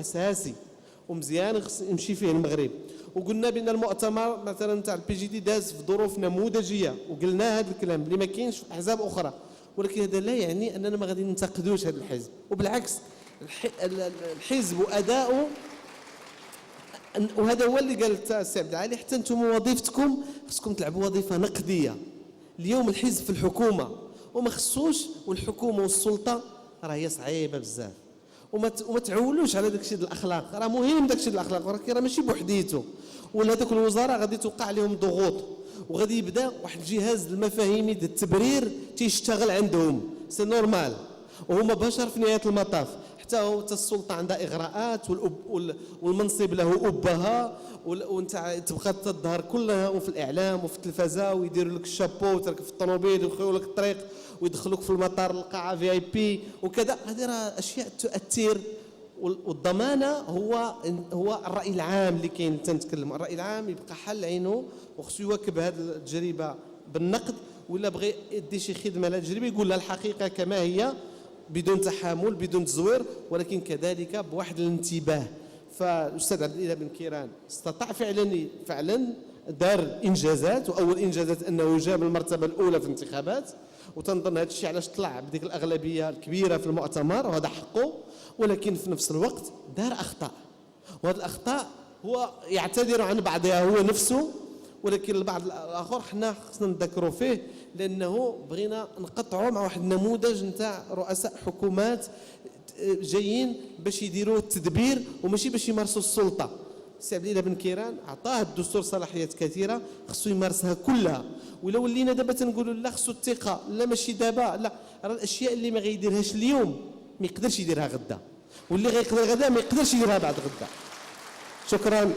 اساسي ومزيان خص يمشي فيه المغرب. وقلنا بان المؤتمر مثلا تاع البي جي دي داز في ظروف نموذجيه، وقلنا هذا الكلام اللي ما كاينش في احزاب اخرى، ولكن هذا لا يعني اننا ما غادي ننتقدوش هذا الحزب، وبالعكس الحزب واداؤه. وهذا هو اللي قال السي عبد العالي، حتى انتم وظيفتكم خصكم تلعبوا وظيفه نقديه. اليوم الحزب في الحكومه وما خصوش، والحكومه والسلطه راهي صعيبه بزاف، وما تعولوش على داكشي ديال الاخلاق. راه مهم داكشي ديال الاخلاق، ولكن راه ماشي بوحديته. ولا هذوك الوزراء غادي توقع عليهم ضغوط، وغادي يبدا واحد الجهاز المفاهيمي ديال التبرير تيشتغل عندهم، سي نورمال، وهما بشر في نهايه المطاف. حتى السلطه عندها اغراءات، والمنصب له ابها، وانت تبقى تظهر كلها في الاعلام وفي التلفزه، ويديروا لك الشابو وتركب في الطوموبيل ويخيو لك الطريق ويدخلوك في المطار القاعه في اي بي وكذا. هذه راه اشياء تؤثر. والضمانه هو الراي العام اللي كاين. تنتكلم الراي العام يبقى حل عينه، وخصو يواكب هذه التجربه بالنقد، ولا بغى يدي شي خدمه للتجربه يقول لها الحقيقه كما هي، بدون تحامل بدون تزوير، ولكن كذلك بواحد الانتباه. فالاستاذ عبد الاله بن كيران استطاع فعلا دار انجازات، واول انجازات انه جاب المرتبه الاولى في الانتخابات، وتنظن هذا الشيء علاش طلع بديك الاغلبيه الكبيره في المؤتمر، وهذا حقه. ولكن في نفس الوقت دار اخطاء، وهذه الاخطاء هو يعتذر عن بعضها هو نفسه، ولكن البعض الاخر حنا خصنا نذكروا فيه، لانه بغينا نقطعوا مع واحد النموذج نتاع رؤساء حكومات جايين باش يديروا التدبير وماشي باش يمارسوا السلطه. السي عبد الاله بن كيران عطاه الدستور صلاحيات كثيره، خصو يمارسها كلها. ولا ولينا دابا تنقولوا لا خصو الثقه، لا ماشي دابا، لا، راه الاشياء اللي ما غيديرهاش اليوم ما يقدرش يديرها غدا، واللي غيقدر غدا ما يقدرش يديرها بعد غدا. شكرا.